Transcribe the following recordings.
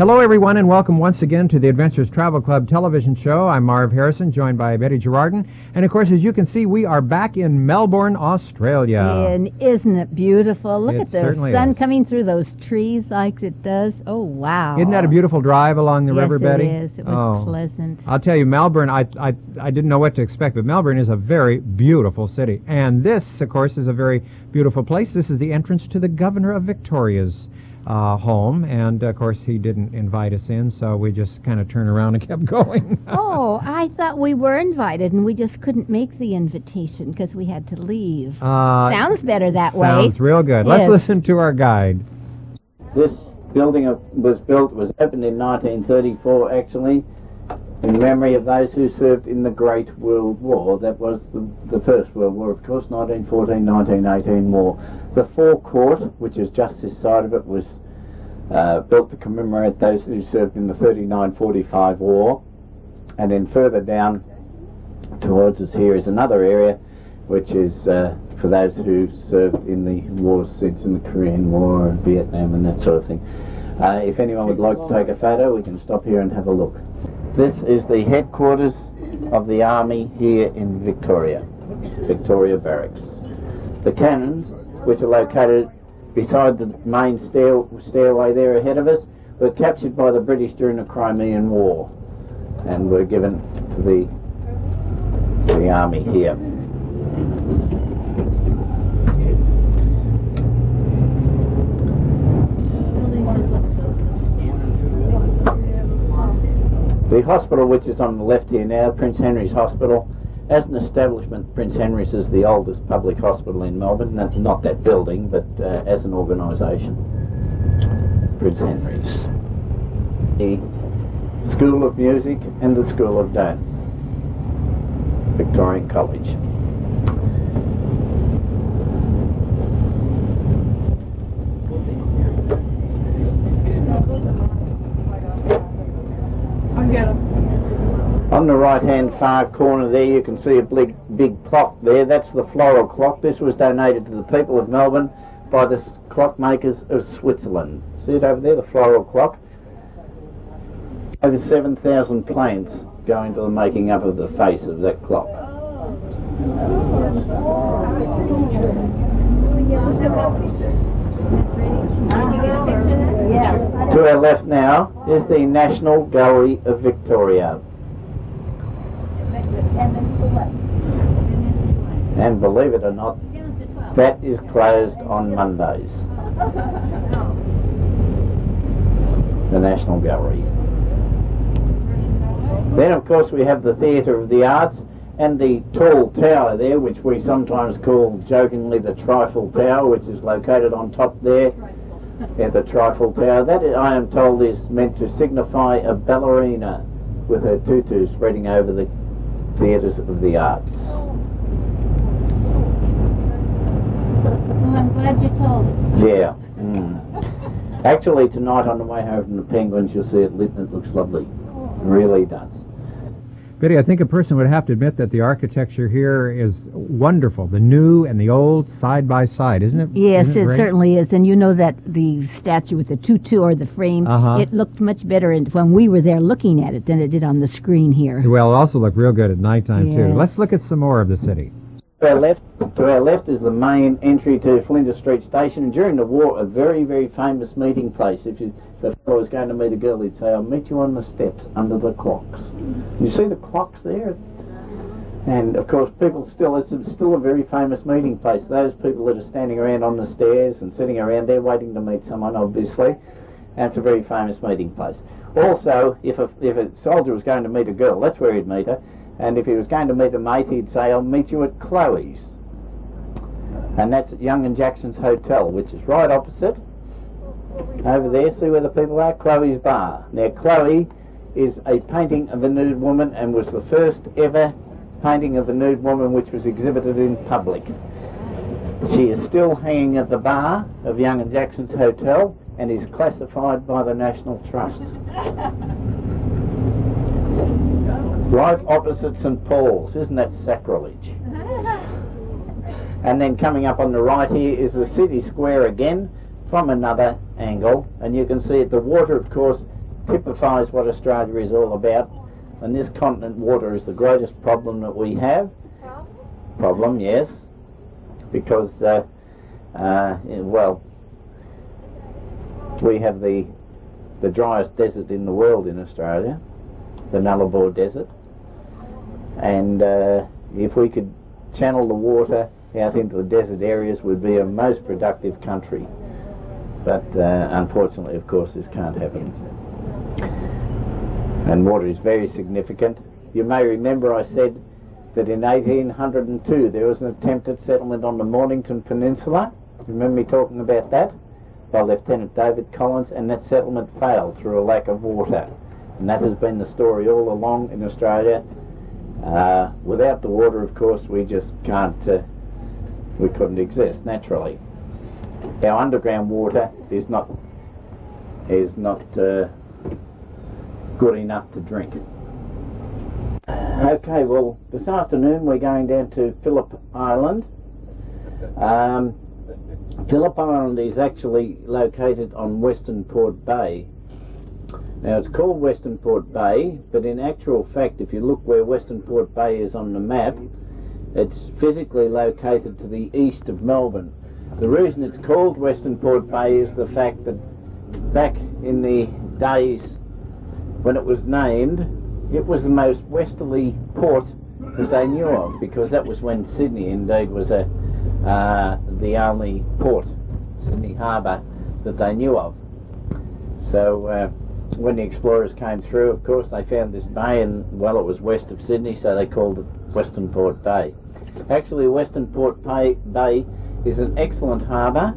Hello, everyone, and welcome once again to the Adventures Travel Club television show. I'm Marv Harrison, joined by Betty Girardin. And, of course, as you can see, we are back in Melbourne, Australia. And isn't it beautiful? Look at the sun is. Coming through those trees like it does. Oh, wow. Isn't that a beautiful drive along the river, Betty? Yes, it is. It was pleasant. I'll tell you, Melbourne, I didn't know what to expect, but Melbourne is a very beautiful city. And this, of course, is a very beautiful place. This is the entrance to the Governor of Victoria's home, and of course he didn't invite us in, so we just kind of turned around and kept going. Oh, I thought we were invited and we just couldn't make the invitation because we had to leave. Sounds better that way. Sounds real good. Yes. Let's listen to our guide. This building was opened in 1934 actually, in memory of those who served in the Great World War. That was the First World War, of course, 1914-1918 war. The forecourt, which is just this side of it, was built to commemorate those who served in the 39-45 war. And then further down towards us here is another area, which is for those who served in the wars since in the Korean War and Vietnam and that sort of thing. If anyone would like to take a photo, we can stop here and have a look. This is the headquarters of the Army here in Victoria Barracks. The cannons, which are located beside the main stairway there ahead of us, were captured by the British during the Crimean War and were given to the Army here. The hospital, which is on the left here now, Prince Henry's Hospital. As an establishment, Prince Henry's is the oldest public hospital in Melbourne. Not that building, but as an organisation, Prince Henry's. The School of Music and the School of Dance, Victorian College. On the right-hand far corner there, you can see a big clock there. That's the floral clock. This was donated to the people of Melbourne by the clockmakers of Switzerland. See it over there, the floral clock? Over 7,000 plants go into the making up of the face of that clock. To our left now is the National Gallery of Victoria. And believe it or not, that is closed on Mondays. The National Gallery. Then of course we have the Theatre of the Arts and the tall tower there, which we sometimes call jokingly the Trifle Tower, which is located on top there. Yeah, the Trifle Tower. That, I am told, is meant to signify a ballerina with her tutu spreading over the theatres of the arts. Well, I'm glad you told us. Yeah. Actually, tonight on the way home from the Penguins, you'll see it lit and it looks lovely. It really does. Betty, I think a person would have to admit that the architecture here is wonderful. The new and the old side by side, isn't it? Yes, isn't it certainly is. And you know that the statue with the tutu or the frame, it looked much better when we were there looking at it than it did on the screen here. Well, it also looked real good at nighttime, too. Yes. Let's look at some more of the city. To our left is the main entry to Flinders Street Station. And during the war, a very, very famous meeting place. If a fellow was going to meet a girl, he'd say, "I'll meet you on the steps under the clocks." You see the clocks there? And of course, it's still a very famous meeting place. Those people that are standing around on the stairs and sitting around there waiting to meet someone, obviously. And it's a very famous meeting place. Also, if a soldier was going to meet a girl, that's where he'd meet her. And if he was going to meet a mate, he'd say, "I'll meet you at Chloe's." And that's at Young and Jackson's Hotel, which is right opposite. Over there, see where the people are? Chloe's Bar. Now, Chloe is a painting of a nude woman and was the first ever painting of a nude woman which was exhibited in public. She is still hanging at the bar of Young and Jackson's Hotel and is classified by the National Trust. Right opposite St Paul's. Isn't that sacrilege? And then coming up on the right here is the city square again from another angle, and you can see it. The water, of course, typifies what Australia is all about. And this continent water is the greatest problem that we have. Problem, yes, because well, we have the driest desert in the world in Australia, the Nullarbor Desert, and if we could channel the water out into the desert areas, we'd be a most productive country. But unfortunately, of course, this can't happen. And water is very significant. You may remember I said that in 1802 there was an attempted settlement on the Mornington Peninsula. Remember me talking about that? By Lieutenant David Collins, and that settlement failed through a lack of water. And that has been the story all along in Australia. Without the water, of course, we just can't, we couldn't exist naturally. Our underground water is not good enough to drink. Okay, well, this afternoon we're going down to Phillip Island. Phillip Island is actually located on Western Port Bay. Now, it's called Western Port Bay, but in actual fact, if you look where Western Port Bay is on the map, it's physically located to the east of Melbourne. The reason it's called Western Port Bay is the fact that back in the days when it was named, it was the most westerly port that they knew of, because that was when Sydney indeed was the only port, Sydney Harbour, that they knew of. So when the explorers came through, of course, they found this bay, and well, it was west of Sydney, so they called it Western Port Bay. Actually, Western Port Bay is an excellent harbour.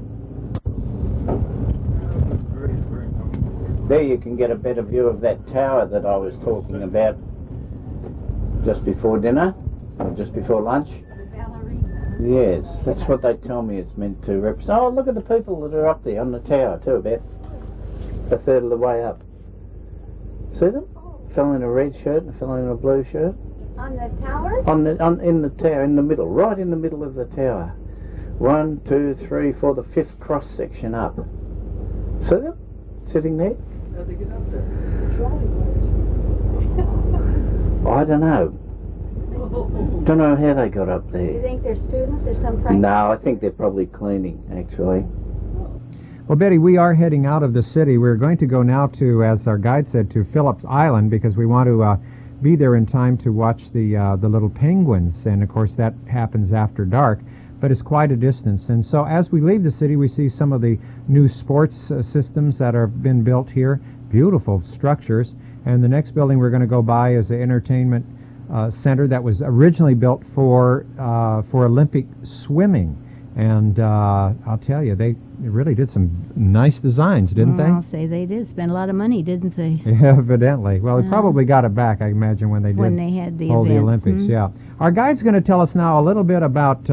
There you can get a better view of that tower that I was talking about just before dinner, or just before lunch. Yes, that's what they tell me it's meant to represent. Oh, look at the people that are up there on the tower too, about a third of the way up. See them? A fellow in a red shirt and a fellow in a blue shirt. On the tower? In the tower, in the middle, right in the middle of the tower. 1, 2, 3, 4, the 5th cross section up. See them? Sitting there? How'd they get up there? Trolley I don't know. Don't know how they got up Do you there. think they're students or some practice? No, I think they're probably cleaning, actually. Well, Betty, we are heading out of the city. We're going to go now to, as our guide said, to Phillip Island, because we want to be there in time to watch the little penguins. And, of course, that happens after dark, but it's quite a distance. And so as we leave the city, we see some of the new sports systems that have been built here, beautiful structures. And the next building we're going to go by is the entertainment center that was originally built for Olympic swimming. And I'll tell you, they really did some nice designs, didn't they? I'll say they did spend a lot of money, didn't they? Yeah, evidently. Well, they probably got it back, I imagine, when they had the hold the events. Olympics. Yeah. Our guide's going to tell us now a little bit about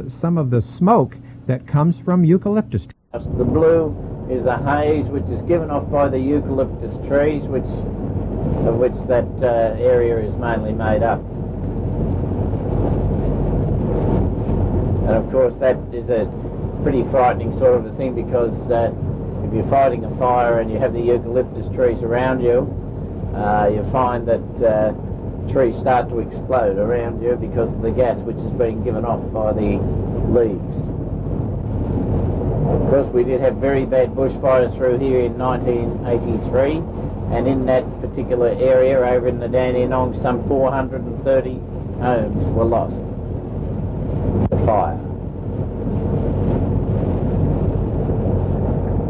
some of the smoke that comes from eucalyptus trees. The blue is the haze which is given off by the eucalyptus trees, of which that area is mainly made up. And of course that is a pretty frightening sort of a thing, because if you're fighting a fire and you have the eucalyptus trees around you, you find that trees start to explode around you because of the gas which is being given off by the leaves. Of course, we did have very bad bushfires through here in 1983, and in that particular area over in the Dandenong, some 430 homes were lost to fire.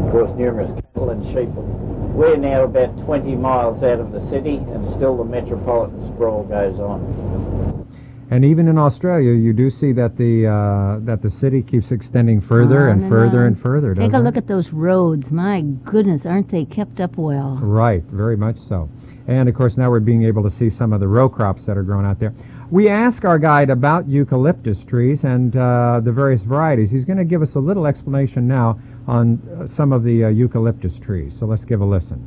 Of course, numerous cattle and sheep. We're now about 20 miles out of the city, and still the metropolitan sprawl goes on. And even in Australia, you do see that the city keeps extending further and further and further. Take a look at those roads. My goodness, aren't they kept up well? Right, very much so. And of course, now we're being able to see some of the row crops that are grown out there. We ask our guide about eucalyptus trees and the various varieties. He's going to give us a little explanation now on some of the eucalyptus trees. So let's give a listen.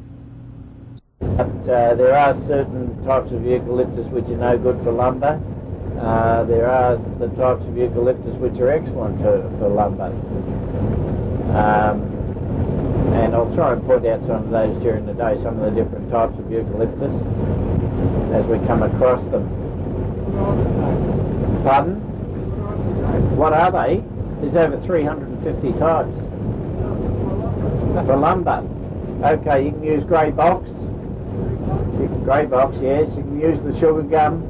But there are certain types of eucalyptus which are no good for lumber. There are the types of eucalyptus which are excellent for lumber. And I'll try and point out some of those during the day, some of the different types of eucalyptus as we come across them. Pardon? What are they? There's over 350 types. For lumber. Okay, you can use grey box. Grey box, yes. You can use the sugar gum,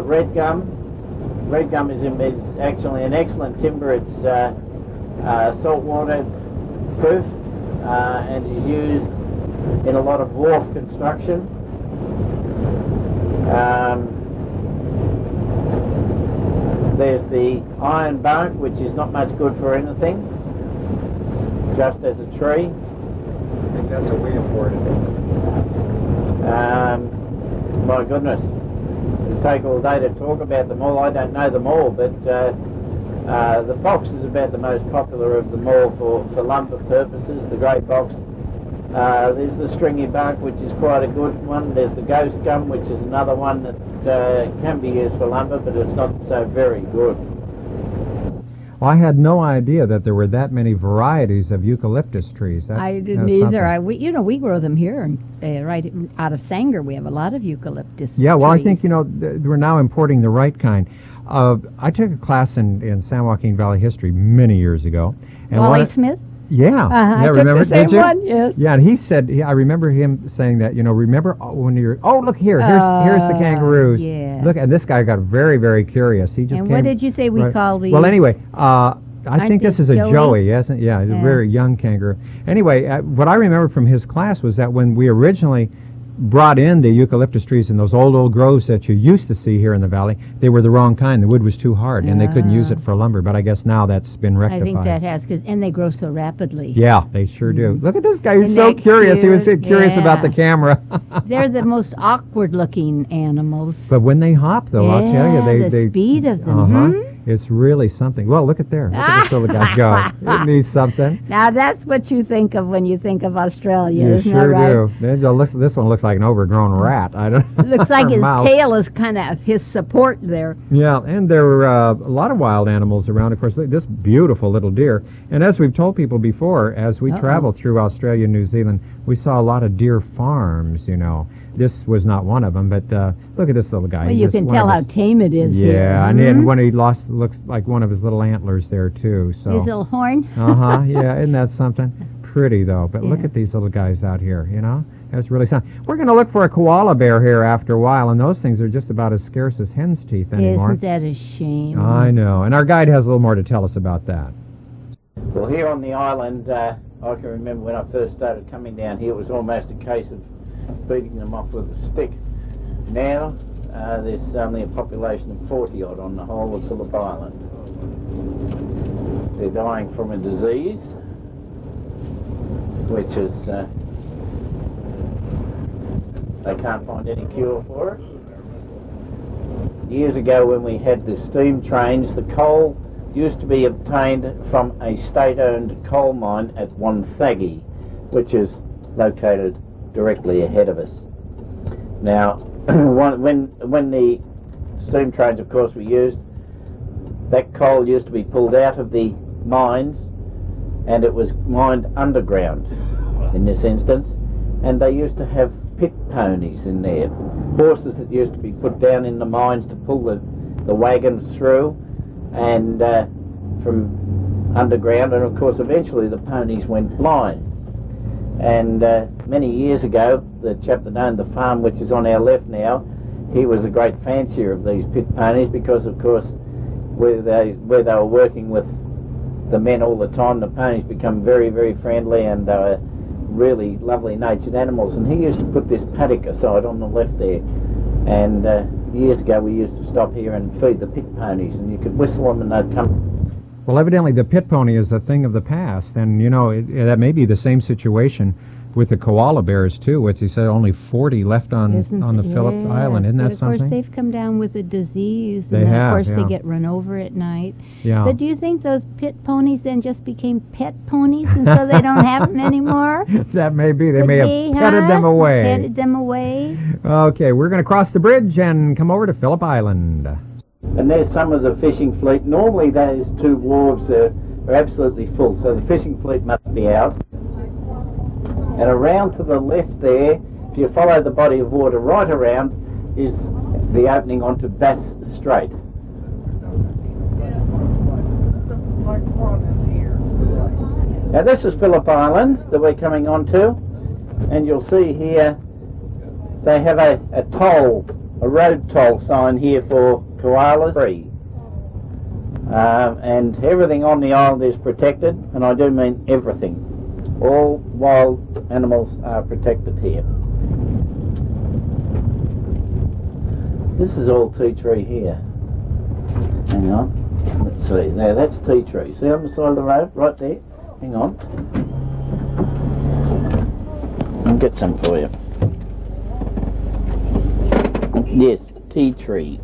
red gum. Red gum is actually an excellent timber. It's saltwater proof and is used in a lot of wharf construction. There's the iron bark, which is not much good for anything, just as a tree. I think that's what we imported. My goodness, it'll take all day to talk about them all. I don't know them all, but the box is about the most popular of them all for lumber purposes, the great box. There's the stringy bark, which is quite a good one. There's the ghost gum, which is another one that can be used for lumber, but it's not so very good. Well, I had no idea that there were that many varieties of eucalyptus trees. I didn't either. We grow them here, right out of Sanger. We have a lot of eucalyptus. Yeah, well, trees. I think we're now importing the right kind. I took a class in San Joaquin Valley history many years ago. And Wally Smith. Yeah, I took remember? the same Did you? one. Yes. Yeah, and he said, I remember him saying that. Remember when you're? Oh, look here. Here's the kangaroos. Yeah. Look, and this guy got very, very curious. He just And came. what did you say we call these? Well, anyway, I think this is a Joey? Joey, isn't it? Yeah, a very young kangaroo. Anyway, what I remember from his class was that when we originally brought in the eucalyptus trees in those old groves that you used to see here in the valley, they were the wrong kind. The wood was too hard, and they couldn't use it for lumber. But I guess now that's been rectified. I think that has, and they grow so rapidly. Yeah, they sure do. Look at this guy. He's Isn't so that curious. He was so cute? curious about the camera. They're the most awkward-looking animals. But when they hop, though, I'll tell you, the speed of them. It's really something. Well, look at there. Look at this little guy go. It needs something. Now, that's what you think of when you think of Australia, You isn't sure that right? do. This one looks like an overgrown rat. I don't. It looks like his mouse. tail is kind of his support there. Yeah, and there were a lot of wild animals around. Of course, this beautiful little deer. And as we've told people before, as we traveled through Australia and New Zealand, we saw a lot of deer farms. This was not one of them, but look at this little guy. Well, you can tell how tame it is. Yeah, here. and then when he lost, looks like one of his little antlers there too. So his little horn. Yeah, isn't that something? Pretty though. But look at these little guys out here. That's really something. We're going to look for a koala bear here after a while, and those things are just about as scarce as hen's teeth anymore. Isn't that a shame? I know. And our guide has a little more to tell us about that. Well, here on the island, I can remember when I first started coming down here, it was almost a case of beating them off with a stick. Now, there's only a population of 40 odd on the whole of Phillip Island. They're dying from a disease, which is, they can't find any cure for it. Years ago when we had the steam trains, the coal used to be obtained from a state-owned coal mine at Wonthaggi, which is located directly ahead of us. Now, when the steam trains, of course, were used, that coal used to be pulled out of the mines, and it was mined underground in this instance, and they used to have pit ponies in there, horses that used to be put down in the mines to pull the wagons through, and from underground, and of course eventually the ponies went blind. And many years ago, the chap that owned the farm, which is on our left now, he was a great fancier of these pit ponies because, of course, where they were working with the men all the time, the ponies become very, very friendly and really lovely natured animals. And he used to put this paddock aside on the left there. And years ago, we used to stop here and feed the pit ponies, and you could whistle them and they'd come. Well, evidently the pit pony is a thing of the past, and that may be the same situation with the koala bears too, which he said only 40 left on the Phillip Island. Isn't that of something? Of course, they've come down with a disease, They and then have, of course yeah. they get run over at night. Yeah. But do you think those pit ponies then just became pet ponies, and so they don't have them anymore? That may be. They Could may be, have petted them away. Petted them away. Okay, we're going to cross the bridge and come over to Phillip Island. And there's some of the fishing fleet. Normally those two wharves are absolutely full, so the fishing fleet must be out. And around to the left there, if you follow the body of water right around, is the opening onto Bass Strait. Now this is Phillip Island that we're coming onto, and you'll see here they have a road toll sign here for koalas free. And everything on the island is protected, and I do mean everything. All wild animals are protected here. This is all tea tree here. Hang on, let's see. There, that's tea tree. See on the side of the road, right there? Hang on. I'll get some for you. Yes, tea tree.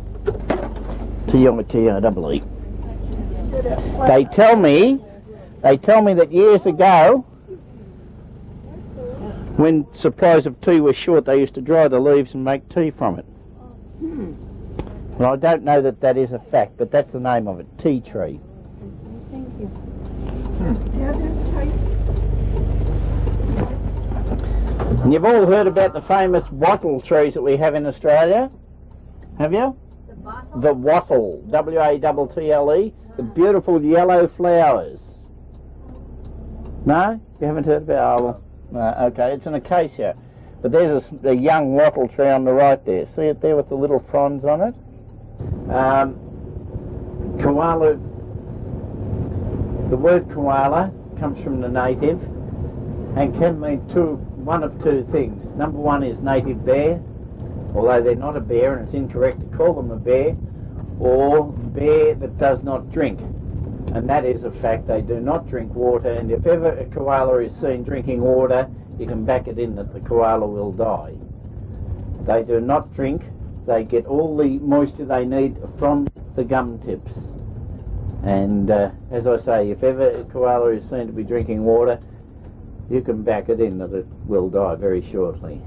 T-I-T-R-E-E. They tell me that years ago, when supplies of tea were short, they used to dry the leaves and make tea from it. Well, I don't know that that is a fact, but that's the name of it, tea tree. Thank you. And you've all heard about the famous wattle trees that we have in Australia, have you? The wattle, W-A-T-T-L-E, the beautiful yellow flowers. No? You haven't heard about it? Oh, well, no, okay, it's an acacia. But there's a young wattle tree on the right there. See it there with the little fronds on it? Koala, the word koala comes from the native and can mean one of two things. Number one is native bear, although they're not a bear and it's incorrect to call them a bear, or bear that does not drink. And that is a fact, they do not drink water, and if ever a koala is seen drinking water, you can back it in that the koala will die. They do not drink, they get all the moisture they need from the gum tips. And as I say, if ever a koala is seen to be drinking water, you can back it in that it will die very shortly.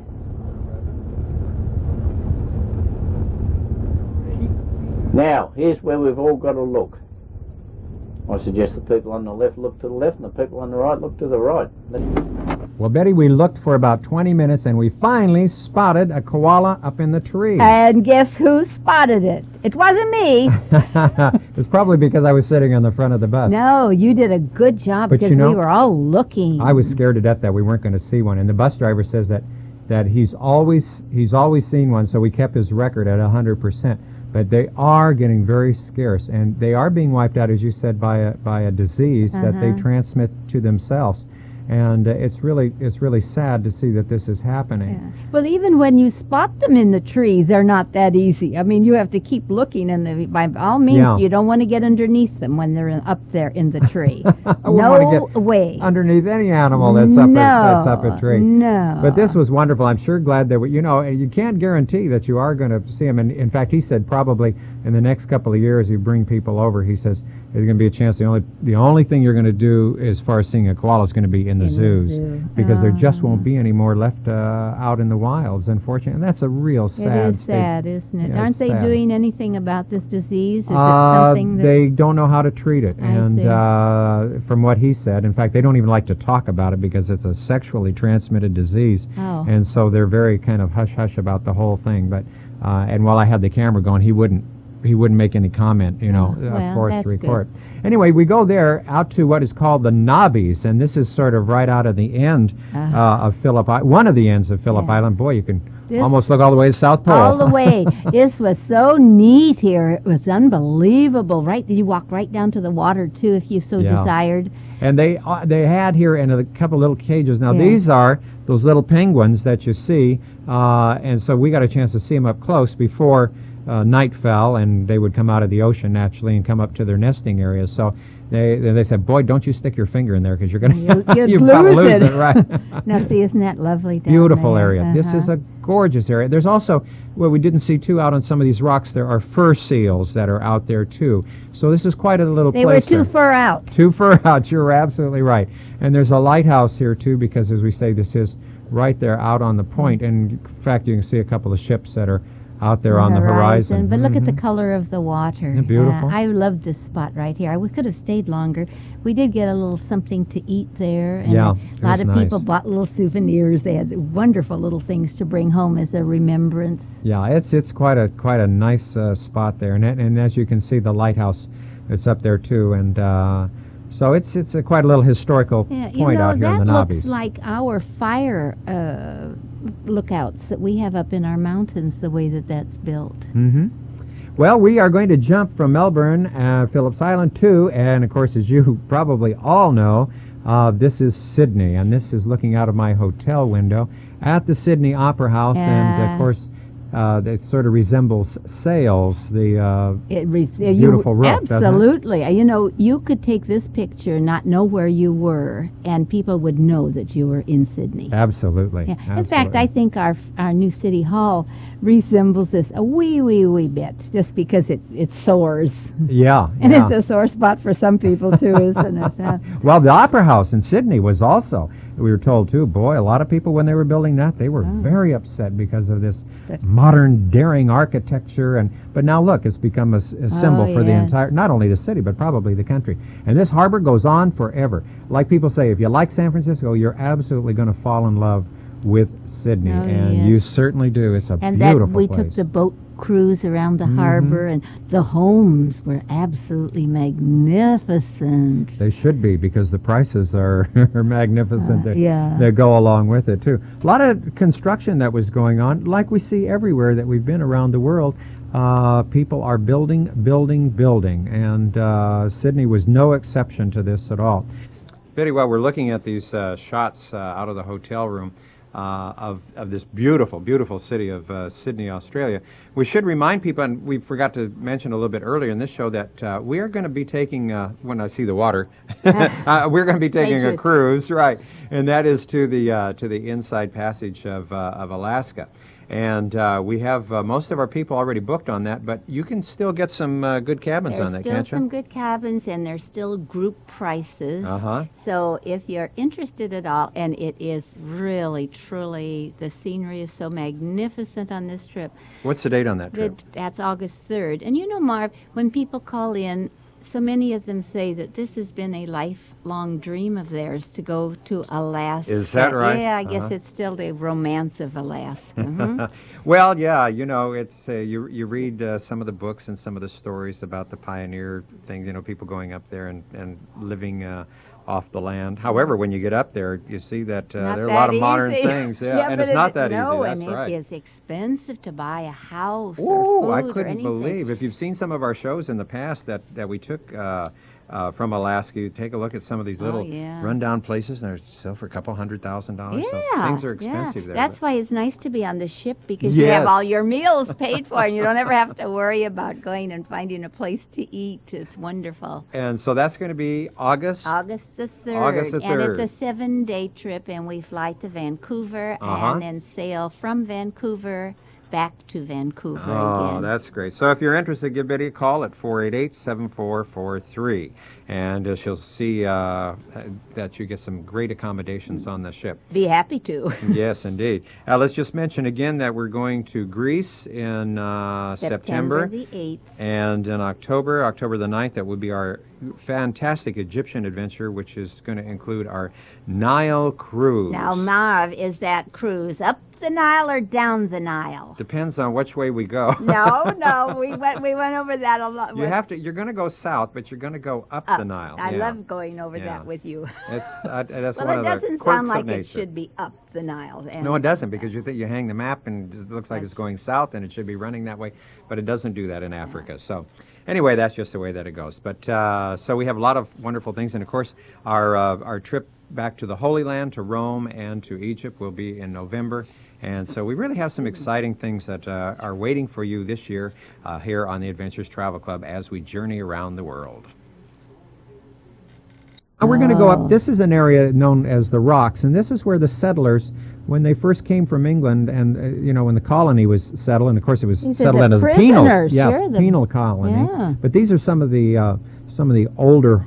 Now, here's where we've all got to look. I suggest the people on the left look to the left and the people on the right look to the right. Well, Betty, we looked for about 20 minutes and we finally spotted a koala up in the tree. And guess who spotted it? It wasn't me. It's probably because I was sitting on the front of the bus. No, you did a good job, But because you know, we were all looking. I was scared to death that we weren't going to see one, and the bus driver says that he's always seen one, so we kept his record at 100%. But they are getting very scarce, and they are being wiped out, as you said, by a disease that they transmit to themselves. And it's really sad to see that this is happening. Yeah. Well, even when you spot them in the tree, they're not that easy. I mean, you have to keep looking, and by all means, you don't want to get underneath them when they're up there in the tree. No way. Underneath any animal that's up a tree. No. But this was wonderful. I'm sure glad that you can't guarantee that you are going to see them. And in fact, he said probably in the next couple of years, you bring people over. He says there's going to be a chance. The only thing you're going to do as far as seeing a koala is going to be in the zoos, because there just won't be any more left out in the wilds, unfortunately. And that's a real sad It is sad, isn't it? Aren't they doing anything about this disease? Is it something that they don't know how to treat it? From what he said, in fact, they don't even like to talk about it because it's a sexually transmitted disease. And so they're very kind of hush-hush about the whole thing. But and while I had the camera going, he wouldn't make any comment, forced report. Anyway, we go there out to what is called the Knobbies, and this is sort of right out of the end of Phillip Island, one of the ends of Phillip Island. Boy, you can almost look all the way to the South Pole. All the way. This was so neat here. It was unbelievable. Right, you walk right down to the water too, if you so desired. And they had here in a couple little cages. Now these are those little penguins that you see, and so we got a chance to see them up close before night fell, and they would come out of the ocean naturally and come up to their nesting areas. So they said, "Boy, don't you stick your finger in there, because you're going to you lose it." Right. Now, see, isn't that lovely? Beautiful area. This is a gorgeous area. There's also, well, we didn't see too out on some of these rocks. There are fur seals that are out there too. So this is quite a little place. They were too far out. Too far out. You're absolutely right. And there's a lighthouse here too, because as we say, this is right there out on the point. And in fact, you can see a couple of ships that are out there on the horizon. But look at the color of the water. Isn't it beautiful? I love this spot right here. We could have stayed longer. We did get a little something to eat there. And Yeah, a it lot was of people nice. bought little souvenirs. They had wonderful little things to bring home as a remembrance. Yeah, it's quite a nice spot there, and as you can see, the lighthouse is up there too, and so it's quite a little historical point out here in the that Nobbies. looks like our fire lookouts that we have up in our mountains, the way that that's built. Mm-hmm. Well, we are going to jump from Melbourne, Phillips Island, to, and of course, as you probably all know, this is Sydney, and this is looking out of my hotel window at the Sydney Opera House, and of course, it sort of resembles sails, the beautiful roof, doesn't it? Absolutely. You know, you could take this picture and not know where you were, and people would know that you were in Sydney. Absolutely. Yeah. Absolutely. In fact, I think our new city hall resembles this a wee bit, just because it soars. Yeah. And yeah. it's a sore spot for some people, too, isn't it? Well, the Opera House in Sydney was also, we were told too, boy, a lot of people when they were building that, they were very upset because of this modern, daring architecture. But now look, it's become a symbol for the entire, not only the city, but probably the country. And this harbor goes on forever. Like people say, if you like San Francisco, you're absolutely going to fall in love with Sydney. And you certainly do. It's a beautiful we place. took the boat cruise around the harbor, and the homes were absolutely magnificent. They should be, because the prices are magnificent. Yeah. They go along with it too. A lot of construction that was going on, like we see everywhere that we've been around the world. People are building, and Sydney was no exception to this at all. Betty, while we're looking at these shots out of the hotel room of this beautiful city of Sydney, Australia, we should remind people, and we forgot to mention a little bit earlier in this show, that we are going to be taking, when I see the water, we're going to be taking a cruise, right, and that is to the Inside Passage of Alaska. And we have most of our people already booked on that, but you can still get some good cabins on that, can't you? There's still some good cabins, and there's still group prices. So if you're interested at all, and it is really, truly, the scenery is so magnificent on this trip. What's the date on that trip? That's August 3rd. And you know, Marv, when people call in, so many of them say that this has been a lifelong dream of theirs to go to Alaska. Is that right? Yeah, I guess it's still the romance of Alaska. Well, yeah, you know, it's you read some of the books and some of the stories about the pioneer things, you know, people going up there and living off the land. However, when you get up there, you see that there are a lot of modern things. Yeah, and it's not that easy. That's right. It is expensive to buy a house Oh, or I food or couldn't anything. believe. If you've seen some of our shows in the past that we took from Alaska, you take a look at some of these little rundown places, and they're still for a couple $100,000. Yeah, so things are expensive there. That's why it's nice to be on the ship, because you have all your meals paid for, and you don't ever have to worry about going and finding a place to eat. It's wonderful. And so that's going to be August the 3rd. August the 3rd. And it's a 7-day trip, and we fly to Vancouver and then sail from Vancouver back to Vancouver again. Oh, that's great. So if you're interested, give Betty a call at 488-7443, and she'll see that you get some great accommodations on the ship. Be happy to. Yes, indeed. Let's just mention again that we're going to Greece in September the 8th. And in October the 9th, that would be our fantastic Egyptian adventure, which is going to include our Nile cruise. Now, Marv, is that cruise up the Nile or down the Nile? Depends on which way we go. No, we went over that a lot. You're going to go south, but you're going to go up the Nile. I love going over that with you. That's Well, one of the it doesn't quirks sound like of it nature. should be up the Nile. And No, it doesn't, because you think you hang the map and it looks like it's going south and it should be running that way, but it doesn't do that in Africa. So anyway, that's just the way that it goes. But so we have a lot of wonderful things, and of course our trip back to the Holy Land, to Rome and to Egypt, will be in November. And so we really have some exciting things that are waiting for you this year here on the Adventures Travel Club as we journey around the world. Now we're going to go up. This is an area known as the Rocks, and this is where the settlers, when they first came from England, and when the colony was settled, and of course it was settled as a penal colony. Yeah. But these are some of the some of the older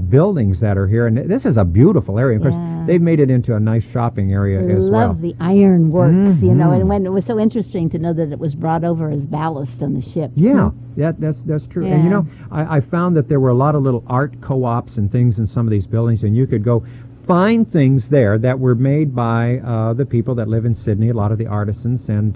buildings that are here. And this is a beautiful area. Of course, they've made it into a nice shopping area as well. Love the iron works, you know, and when it was so interesting to know that it was brought over as ballast on the ships. Yeah, that's true. And you know, I found that there were a lot of little art co-ops and things in some of these buildings, and you could go find things there that were made by the people that live in Sydney, a lot of the artisans, and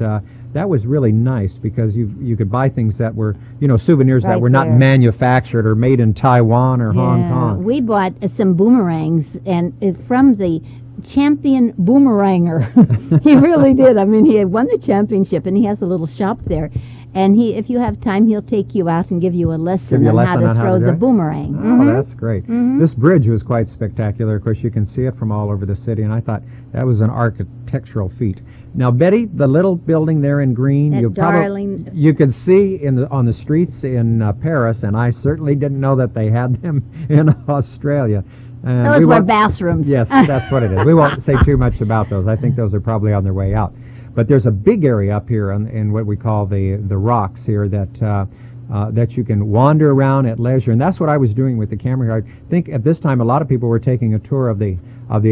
that was really nice because you could buy things that were, you know, souvenirs that were not manufactured or made in Taiwan or Hong Kong. We bought some boomerangs and from the champion boomeranger. He really did. I mean, he had won the championship, and he has a little shop there. And if you have time, he'll take you out and give you a lesson on how to throw the boomerang. Oh, that's great. This bridge was quite spectacular. Of course, you can see it from all over the city, and I thought that was an architectural feat. Now, Betty, the little building there in green, you could see on the streets in Paris, and I certainly didn't know that they had them in Australia. Those were bathrooms. Yes, that's what it is. We won't say too much about those. I think those are probably on their way out. But there's a big area up here in what we call the rocks here that you can wander around at leisure, and that's what I was doing with the camera. I think at this time a lot of people were taking a tour of the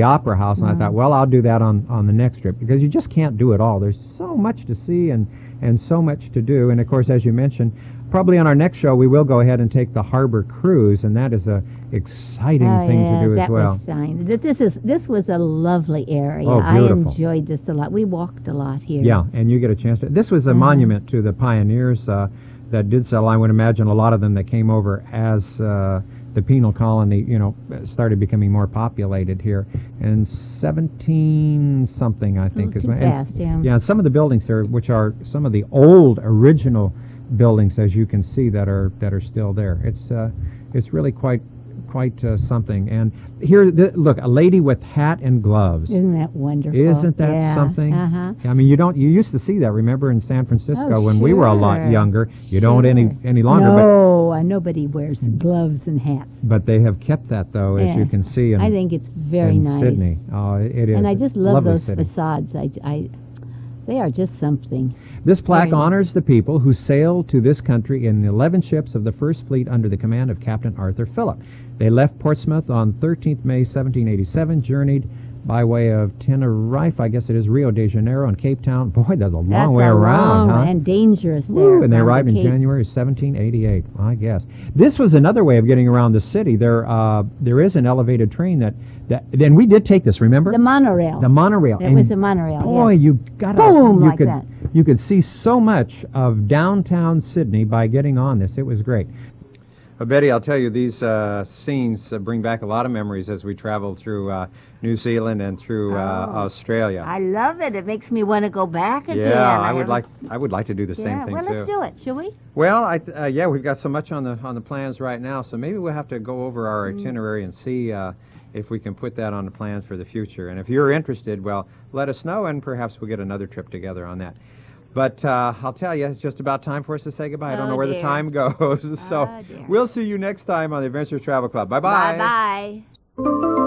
Opera House, and I thought, well, I'll do that on the next trip because you just can't do it all. There's so much to see and so much to do, and of course, as you mentioned, probably on our next show we will go ahead and take the harbor cruise, and that is a exciting thing to do as well. Was fine. This was a lovely area. Oh, I beautiful. enjoyed this a lot. We walked a lot here. Yeah, and you get a chance to. This was a monument to the pioneers that did settle. I would imagine a lot of them that came over as the penal colony, you know, started becoming more populated here. And 17 something, I think, is when. Yeah, some of the buildings there, which are some of the old original buildings, as you can see, that are still there. It's really quite something. And here, look, a lady with hat and gloves. Isn't that wonderful? Isn't that something? I mean, you used to see that. Remember in San Francisco when we were a lot younger. You don't any longer. No, nobody wears gloves and hats. But they have kept that though, as you can see. I think it's very nice. Sydney, it is. And I just love those city. facades. They are just something. This plaque honors the people who sailed to this country in 11 ships of the First Fleet under the command of Captain Arthur Phillip. They left Portsmouth on 13th May 1787, journeyed by way of Tenerife, I guess it is, Rio de Janeiro, and Cape Town. Boy, that's a long way around, huh? And dangerous there. Woo, and they arrived in January 1788, I guess. This was another way of getting around the city. There is an elevated train that then we did take this, remember? The monorail. The monorail. It was a monorail. Boy, you got boom like that. You could see so much of downtown Sydney by getting on this. It was great. Betty, I'll tell you, these scenes bring back a lot of memories as we travel through New Zealand and through Australia. I love it. It makes me want to go back again. Yeah, I would like to do the same thing too. Well, let's do it, shall we? Well, yeah, we've got so much on the plans right now, so maybe we'll have to go over our itinerary and see if we can put that on the plans for the future. And if you're interested, well, let us know, and perhaps we'll get another trip together on that. But I'll tell you, it's just about time for us to say goodbye. I don't know where the time goes. So we'll see you next time on the Adventure Travel Club. Bye-bye. Bye-bye.